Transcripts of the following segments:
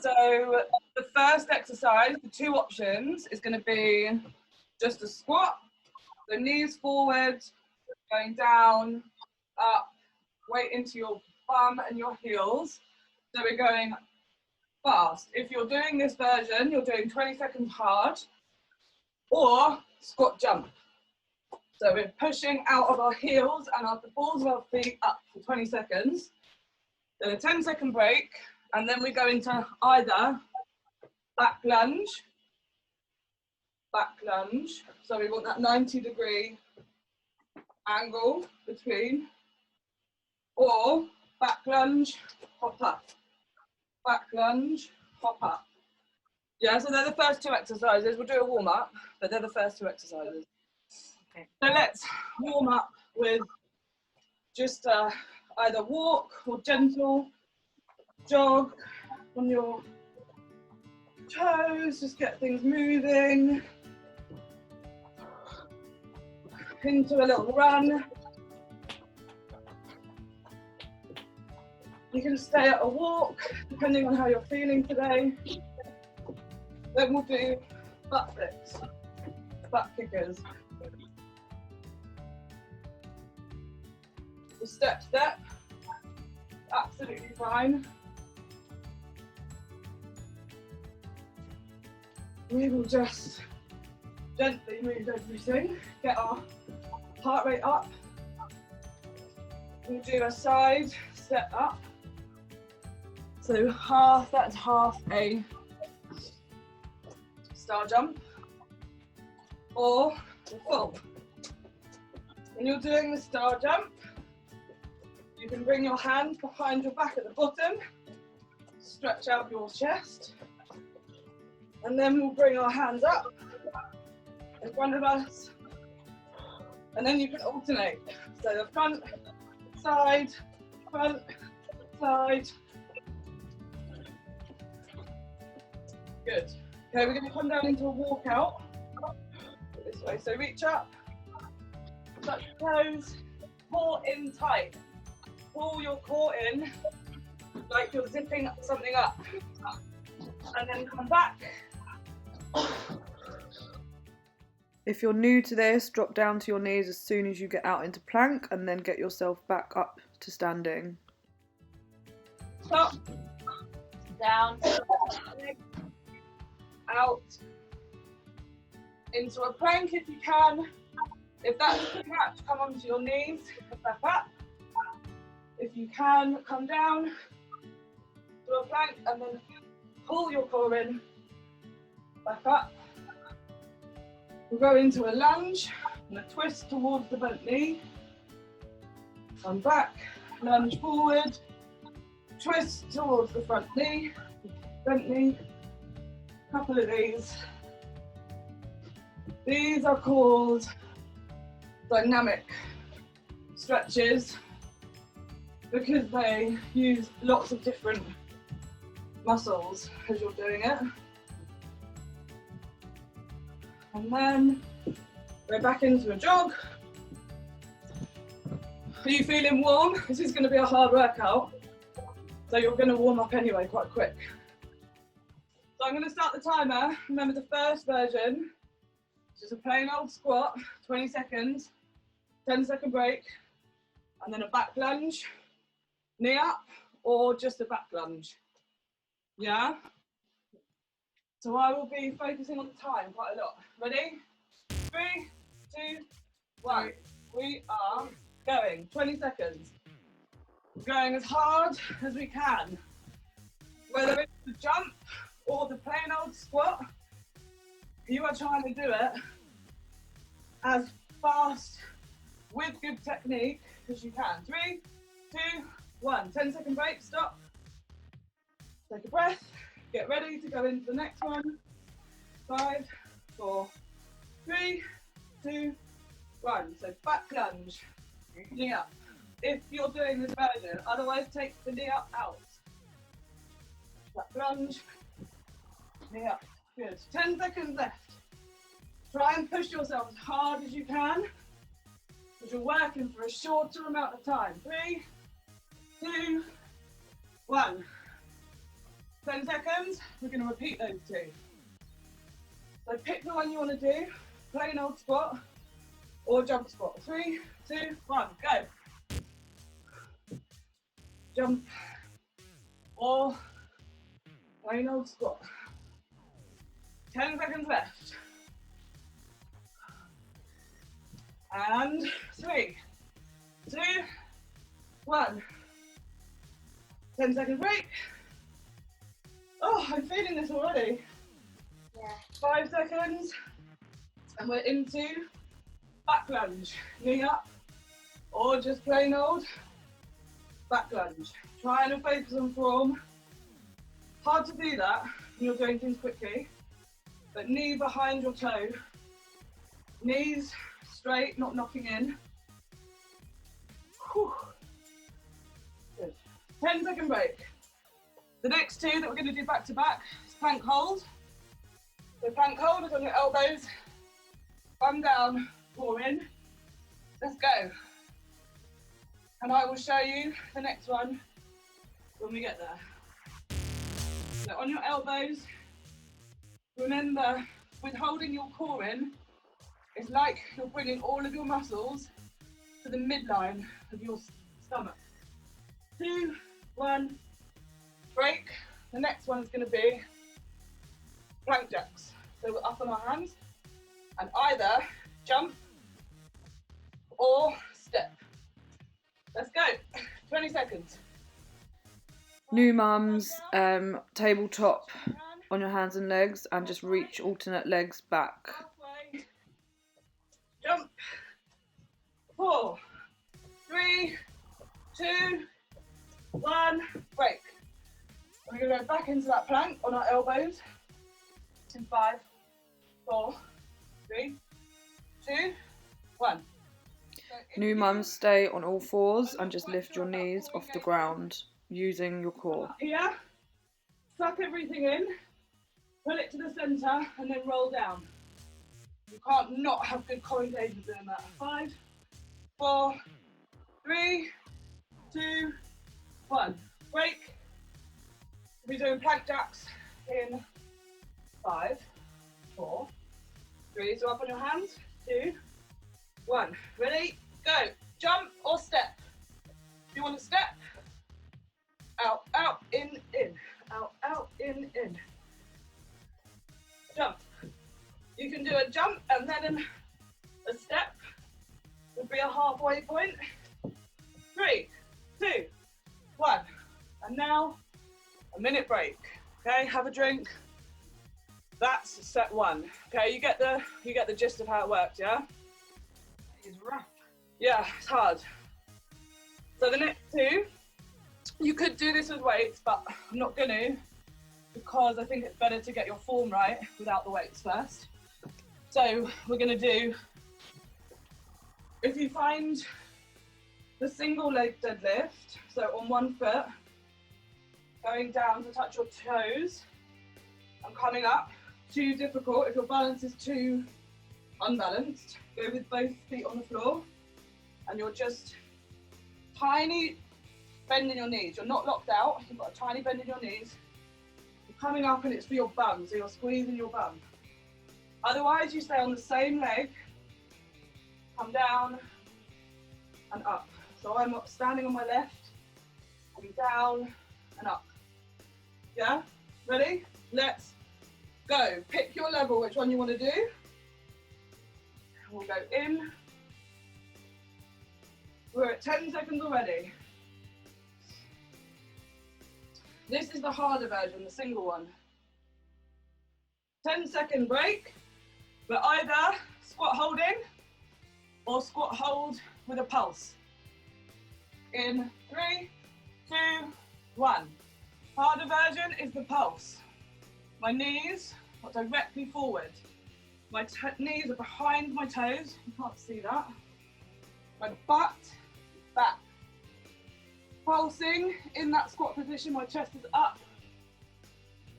So the first exercise, the two options, is going to be just a squat. So knees forward, going down, up, weight into your bum and your heels. So we're going fast. If you're doing this version, you're doing 20 seconds hard or squat jump. So we're pushing out of our heels and the balls of our feet up for 20 seconds. Then a 10-second break, and then we go into either back lunge. So we want that 90-degree angle between, or back lunge, hop up. Back lunge, hop up. Yeah, so they're the first two exercises. We'll do a warm up, but they're the first two exercises. Okay. So let's warm up with just either walk or gentle jog on your toes, just get things moving. Into a little run. You can stay at a walk, depending on how you're feeling today. Then we'll do butt flips, butt kickers. The step, absolutely fine. We will just gently move everything, get our heart rate up. We'll do a side step up. So that's half a star jump or a full. When you're doing the star jump, you can bring your hands behind your back at the bottom, stretch out your chest, and then we'll bring our hands up in front of us, and then you can alternate. So the front, side, front, side. Good. Okay, we're going to come down into a walkout this way. So reach up, touch your toes, pull in tight. Pull your core in like you're zipping something up, and then come back. If you're new to this, drop down to your knees as soon as you get out into plank, and then get yourself back up to standing. Stop. Down. Out. Into a plank if you can. If that's too much, come onto your knees, back up. If you can, come down to a plank and then pull your core in, back up. We'll go into a lunge and a twist towards the bent knee. Come back, lunge forward, twist towards the front knee, bent knee. Couple of these. These are called dynamic stretches because they use lots of different muscles as you're doing it. And then we're back into a jog. Are you feeling warm? This is going to be a hard workout, so you're going to warm up anyway quite quick. So I'm going to start the timer. Remember the first version, just a plain old squat, 20 seconds, 10-second break, and then a back lunge, knee up, or just a back lunge. Yeah? So I will be focusing on the time quite a lot. Ready? 3, 2, 1. We are going. 20 seconds. Going as hard as we can. Whether it's the jump or the plain old squat, you are trying to do it as fast with good technique as you can. 3, 2, 1. 10-second break, stop. Take a breath. Get ready to go into the next one. 5, 4, 3, 2, 1. So back lunge, knee up. If you're doing this version, otherwise take the knee up out. Back lunge, knee up. Good. 10 seconds left. Try and push yourself as hard as you can, because you're working for a shorter amount of time. 3, 2, 1. 10 seconds, we're going to repeat those two. So pick the one you want to do, plain old squat or jump squat. 3, 2, 1, go. Jump or plain old squat. 10 seconds left. And 3, 2, 1. 10 second break. Oh, I'm feeling this already. Yeah. 5 seconds. And we're into back lunge. Knee up or just plain old back lunge. Trying to focus on form. Hard to do that when you're doing things quickly. But knee behind your toe. Knees straight, not knocking in. Whew. Good. 10 second break. The next two that we're going to do back to back is plank hold. So plank hold is on your elbows, bum down, core in. Let's go. And I will show you the next one when we get there. So on your elbows, remember with holding your core in, it's like you're bringing all of your muscles to the midline of your stomach. 2, 1, break. The next one is going to be plank jacks. So we're up on our hands and either jump or step. Let's go. 20 seconds. New mums, tabletop on your hands and legs and just reach alternate legs back. Halfway. Jump. 4, 3, 2, 1, break. We're going to go back into that plank on our elbows. In 5, 4, 3, 2, 1. New mums, stay on all fours and just lift your knees off the ground using your core. Here, suck everything in, pull it to the centre and then roll down. You can't not have good core engagement doing that. 5, 4, 3, 2, 1. Break. We'll be doing plank jacks in 5, 4, 3. So up on your hands. 2, 1. Ready? Go. Jump or step. If you want to step, out, out, in, out, out, in. Jump. You can do a jump and then a step would be a halfway point. 3, 2, 1. And now a minute break. Okay, have a drink. That's set 1. Okay, you get the gist of how it works, yeah? It's rough. Yeah, it's hard. So the next 2, you could do this with weights, but I'm not gonna because I think it's better to get your form right without the weights first. So we're gonna do, if you find the single leg deadlift, so on one foot, going down to touch your toes and coming up, too difficult. If your balance is too unbalanced, go with both feet on the floor and you're just tiny bend in your knees. You're not locked out, you've got a tiny bend in your knees. You're coming up and it's for your bum, so you're squeezing your bum. Otherwise, you stay on the same leg, come down and up. So I'm standing on my left, coming down and up. Yeah? Ready? Let's go. Pick your level, which one you want to do. We'll go in. We're at 10 seconds already. This is the harder version, the single one. 10-second break. We're either squat holding or squat hold with a pulse. In 3, 2, 1. Harder version is the pulse. My knees are directly forward. My knees are behind my toes. You can't see that. My butt is back. Pulsing in that squat position, my chest is up.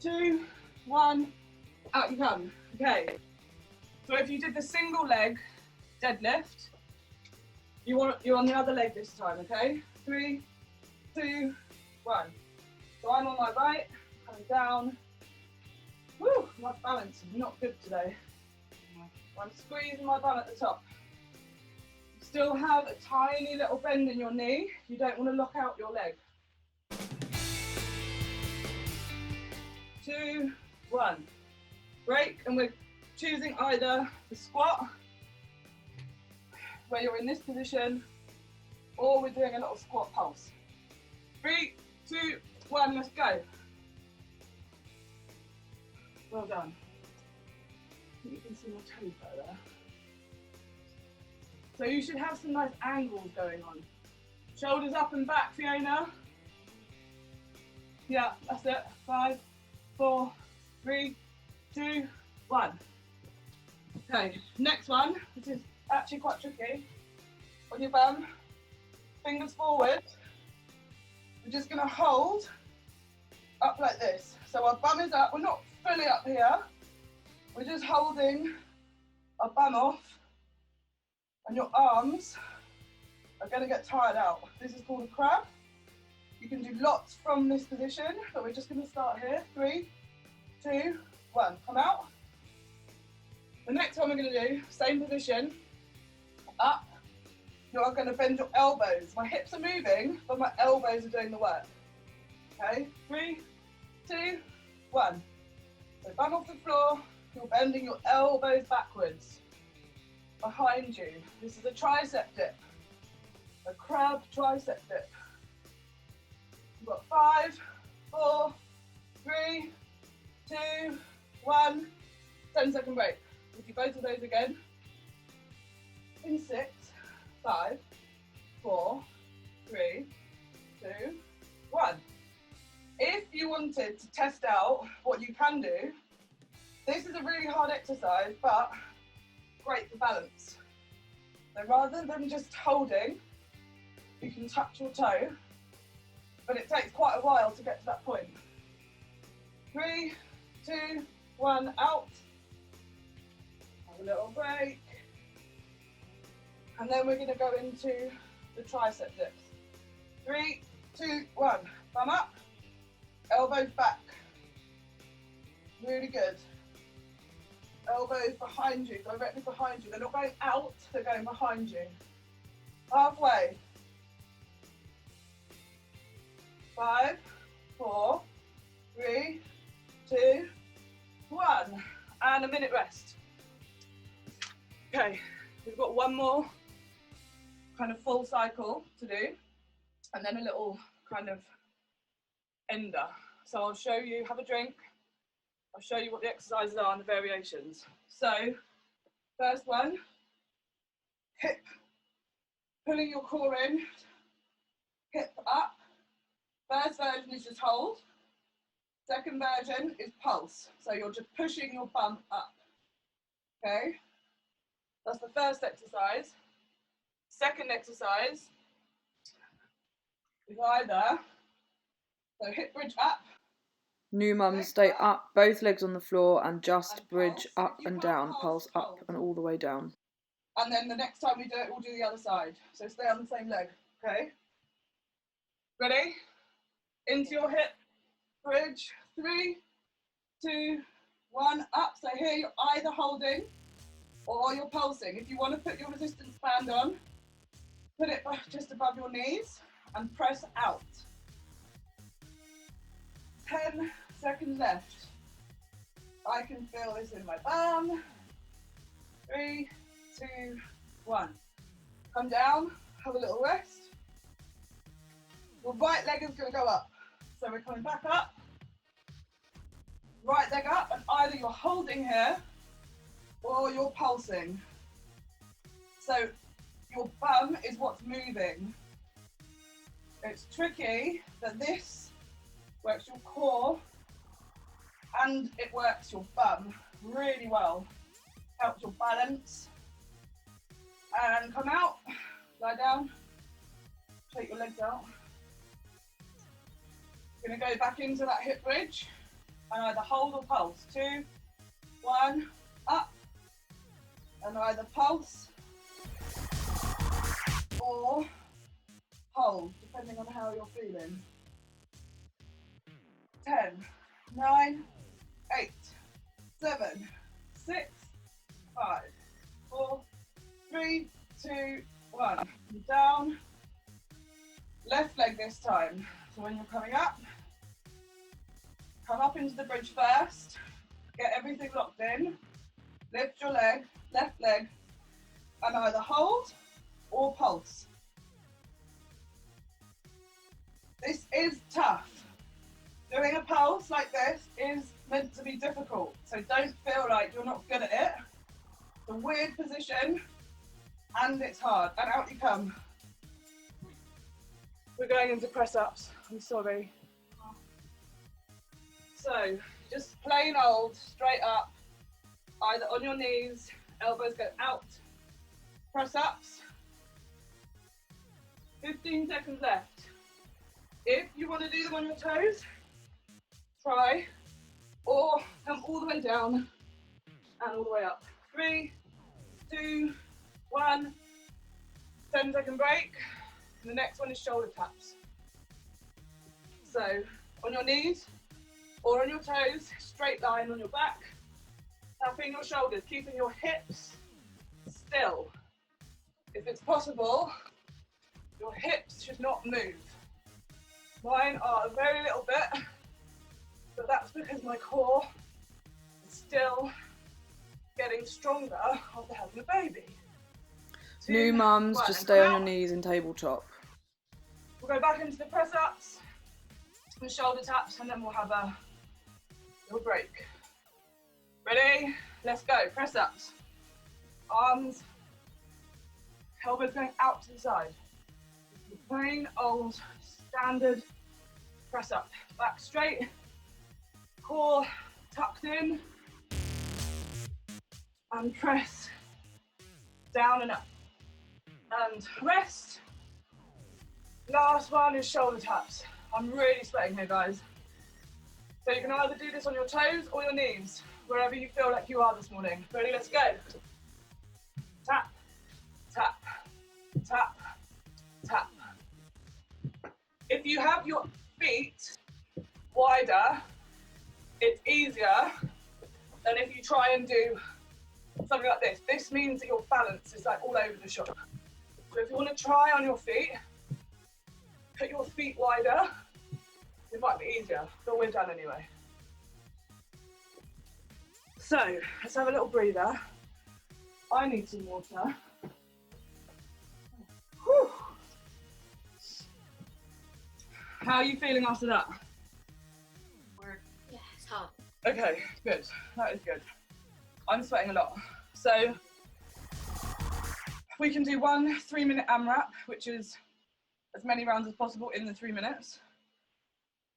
2, 1, out you come. Okay. So if you did the single leg deadlift, you're on the other leg this time, okay? 3, 2, 1. So I'm on my right, Coming down. Woo, my balance is not good today. I'm squeezing my bum at the top. Still have a tiny little bend in your knee. You don't want to lock out your leg. 2, 1. Break, and we're choosing either the squat, where you're in this position, or we're doing a little squat pulse. 3, 2, 1, let's go. Well done. I think you can see my toes better there. So you should have some nice angles going on. Shoulders up and back, Fiona. Yeah, that's it. 5, 4, 3, 2, 1. Okay, next one, which is actually quite tricky. On your bum, fingers forward. We're just going to hold up like this. So our bum is up. We're not fully up here. We're just holding our bum off, and your arms are going to get tired out. This is called a crab. You can do lots from this position, but we're just going to start here. 3, 2, 1. Come out. The next one we're going to do, same position, up. You are going to bend your elbows. My hips are moving, but my elbows are doing the work. Okay, 3, 2, 1. So bum off the floor, you're bending your elbows backwards, behind you. This is a tricep dip, a crab tricep dip. You've got 5, 4, 3, 2, 1, 10-second break. We'll do both of those again. In 6, 5, 4, 3, 2, 1. If you wanted to test out what you can do, this is a really hard exercise, but great for balance. So rather than just holding, you can touch your toe, but it takes quite a while to get to that point. 3, 2, 1, out. Have a little break. And then we're going to go into the tricep dips. 3, 2, 1. Bum up. Elbows back. Really good. Elbows behind you, directly behind you. They're not going out, they're going behind you. Halfway. 5, 4, 3, 2, 1. And a minute rest. Okay, we've got one more kind of full cycle to do, and then a little kind of ender. So I'll show you, have a drink, I'll show you what the exercises are and the variations. So, first one, hip, pulling your core in, hip up. First version is just hold. Second version is pulse. So you're just pushing your bum up. Okay? That's the first exercise. Second exercise is either, so hip bridge up. New mums, stay up, both legs on the floor, and just bridge up and down, pulse up and all the way down. And then the next time we do it, we'll do the other side. So stay on the same leg, okay? Ready? Into your hip, bridge, 3, 2, 1, up. So here you're either holding or you're pulsing. If you want to put your resistance band on, put it just above your knees and press out. 10 seconds left. I can feel this in my bum. 3, 2, 1. Come down, have a little rest. Your right leg is going to go up. So we're coming back up. Right leg up, and either you're holding here or you're pulsing. So your bum is what's moving. It's tricky that this works your core and it works your bum really well. Helps your balance. And come out, lie down, take your legs out. You're going to go back into that hip bridge and either hold or pulse. 2, 1, up, and either pulse or hold, depending on how you're feeling. 10, 9, 8, 7, 6, 5, 4, 3, 2, 1. Down. Left leg this time. So when you're coming up, come up into the bridge first. Get everything locked in. Lift your leg, left leg, and either hold or pulse. This is tough. Doing a pulse like this is meant to be difficult, so don't feel like you're not good at it. It's a weird position, and it's hard, and out you come. We're going into press-ups, I'm sorry. So, just plain old, straight up, either on your knees, elbows go out, press-ups. 15 seconds left. If you want to do them on your toes, try, or come all the way down and all the way up. 3, 2, 1, 10-second break. And the next one is shoulder taps. So on your knees or on your toes, straight line on your back, tapping your shoulders, keeping your hips still. If it's possible, your hips should not move. Mine are a very little bit, but that's because my core is still getting stronger after having a baby. New mums, just stay on your knees in tabletop. We'll go back into the press-ups, the shoulder taps, and then we'll have a little break. Ready? Let's go. Press-ups. Arms, elbows going out to the side. Plain old standard press-up. Back straight, core tucked in, and press down and up. And rest. Last one is shoulder taps. I'm really sweating here, guys. So you can either do this on your toes or your knees, wherever you feel like you are this morning. Ready, let's go. Tap, tap, tap, tap. If you have your feet wider, it's easier than if you try and do something like this. This means that your balance is like all over the shop. So if you want to try on your feet, put your feet wider, it might be easier, but we're done anyway. So, let's have a little breather. I need some water. Whew. How are you feeling after that? Yeah, it's hard. Okay, good. That is good. I'm sweating a lot. So, we can do one 3-minute AMRAP, which is as many rounds as possible in the 3 minutes.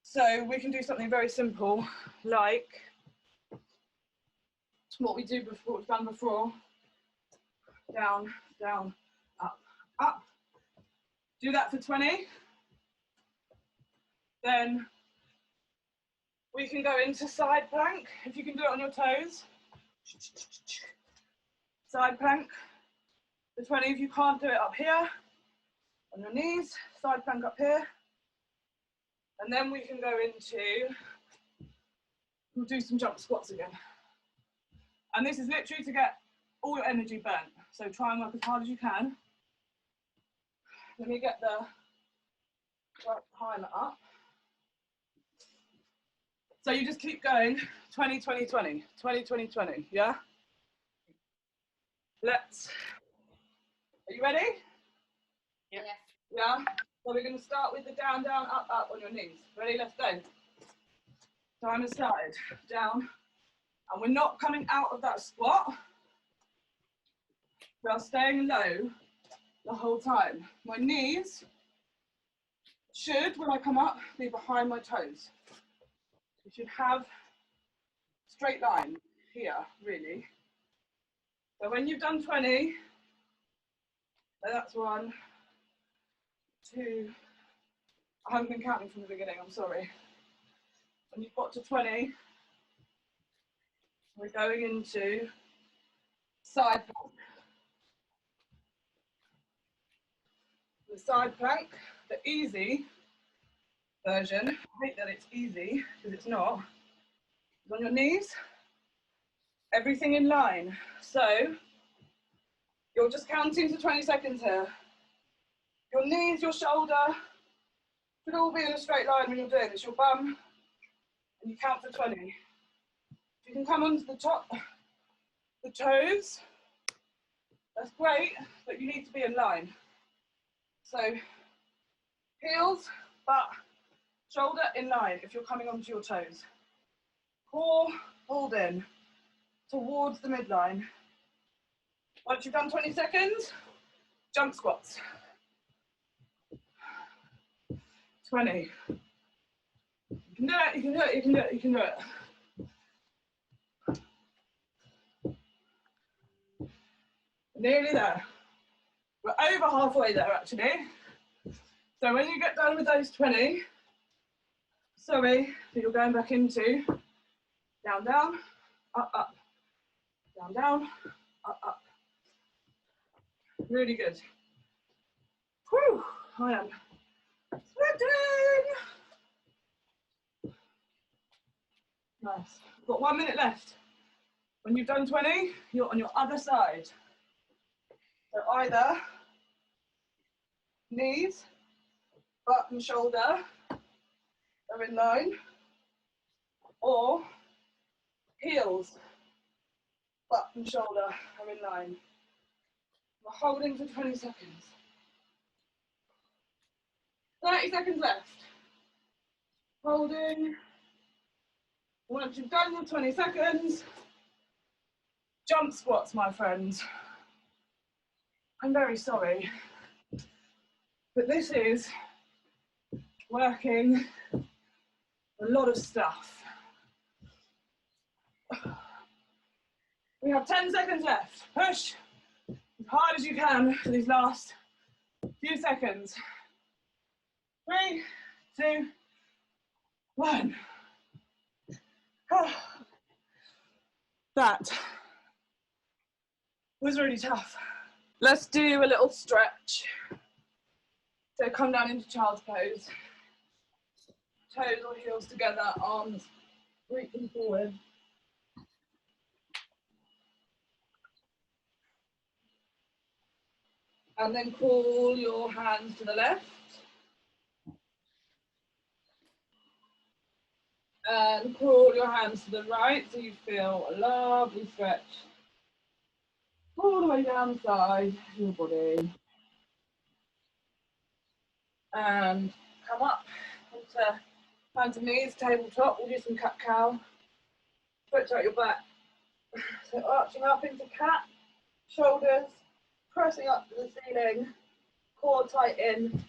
So we can do something very simple, like what we do before, we've done before. Down, down, up, up. Do that for 20. Then we can go into side plank, if you can do it on your toes. Side plank for 20, if you can't do it up here, on your knees, side plank up here. And then we can go into, we'll do some jump squats again. And this is literally to get all your energy burnt. So try and work as hard as you can. Let me get the right timer up. So you just keep going, 20, 20, 20, 20, 20, 20, yeah? Are you ready? Yeah. Yeah? So we're gonna start with the down, down, up, up on your knees. Ready, let's go. Time has started, down. And we're not coming out of that squat. We are staying low the whole time. My knees should, when I come up, be behind my toes. You should have straight line here, really. So when you've done 20, that's 1, 2, I haven't been counting from the beginning, I'm sorry. When you've got to 20, we're going into side plank. The side plank, the easy version, I hate that it's easy, because it's not. On your knees, everything in line. So you're just counting to 20 seconds here. Your knees, your shoulder should all be in a straight line when you're doing this. Your bum, and you count for 20. You can come onto the top, the toes. That's great, but you need to be in line. So heels, butt, shoulder in line if you're coming onto your toes. Core pulled in towards the midline. Once you've done 20 seconds, jump squats. 20. You can do it, you can do it, you can do it, you can do it. Nearly there. We're over halfway there actually. So when you get done with those 20, sorry, that you're going back into down, down, up, up, down, down, up, up. Really good. Whew, I am sweating. Nice. We've got 1 minute left. When you've done 20, you're on your other side. So either knees, butt and shoulder are in line, or heels, butt and shoulder are in line. We're holding for 20 seconds. 30 seconds left. Holding. Once you've done your 20 seconds, jump squats, my friends. I'm very sorry, but this is working a lot of stuff. We have 10 seconds left. Push as hard as you can for these last few seconds. 3, 2, 1. That was really tough. Let's do a little stretch. So come down into child's pose. Toes or heels together, arms reaching forward. And then crawl your hands to the left. And crawl your hands to the right so you feel a lovely stretch all the way down the side of your body. And come up onto hands and knees, tabletop. We'll do some cat-cow. Stretch out your back. So arching up into cat, shoulders pressing up to the ceiling, core tight in,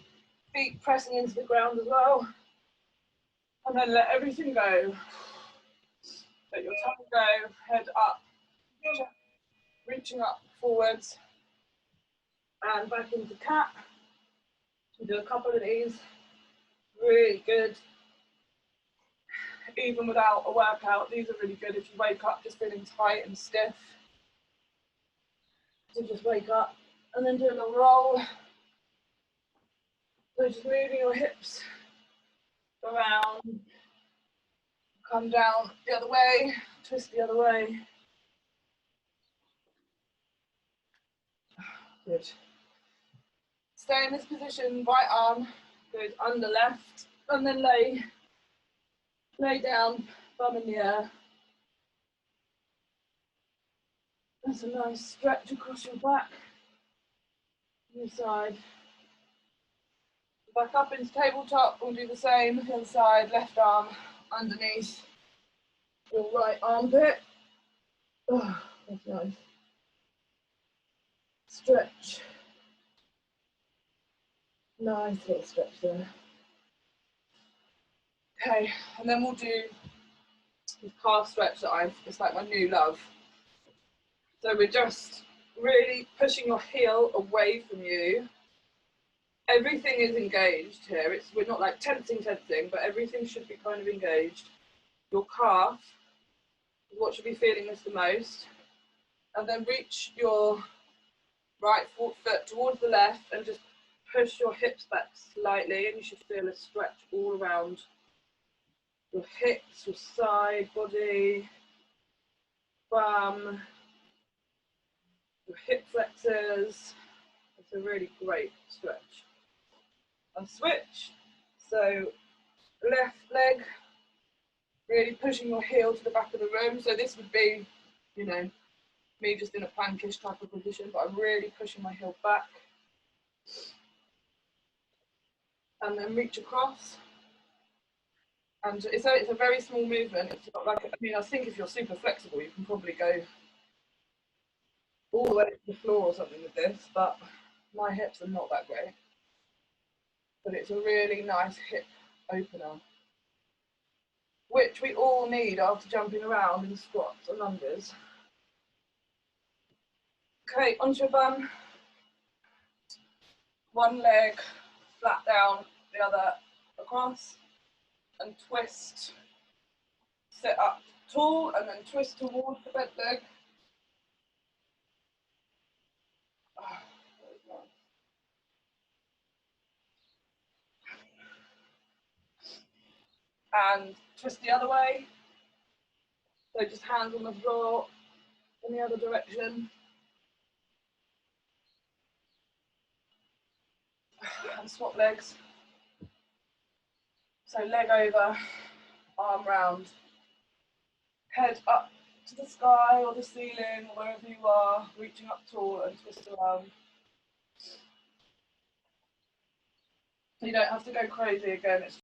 feet pressing into the ground as well. And then let everything go. Let your tongue go, head up, reaching up forwards and back into cat. We'll do a couple of these. Really good. Even without a workout, these are really good if you wake up just feeling tight and stiff. So just wake up and then do a little roll. So just moving your hips around, come down the other way, twist the other way. Good. Stay in this position, right arm goes under left, and then lay down, bum in the air. That's a nice stretch across your back, your side. Back up into tabletop, we'll do the same, the other side, left arm underneath your right armpit. Oh, that's nice. Stretch. Nice little stretch there. Okay, and then we'll do this calf stretch that it's like my new love. So we're just really pushing your heel away from you. Everything is engaged here. We're not like tensing, but everything should be kind of engaged. Your calf is what should be feeling this the most. And then reach your right foot towards the left and just push your hips back slightly, and you should feel a stretch all around your hips, your side body, bum, your hip flexors. It's a really great stretch. And switch. So left leg, really pushing your heel to the back of the room. So this would be, you know, me just in a plankish type of position, but I'm really pushing my heel back. And then reach across. And it's a very small movement. It's not like, I mean, I think if you're super flexible, you can probably go all the way to the floor or something with this, but my hips are not that great. But it's a really nice hip opener, which we all need after jumping around in squats and lunges. Okay, onto your bum. One leg flat down, the other across, and twist. Sit up tall and then twist towards the bent leg. And twist the other way. So just hands on the floor in the other direction. And swap legs. So leg over, arm round, head up to the sky or the ceiling, or wherever you are, reaching up tall and twist around. You don't have to go crazy again, it's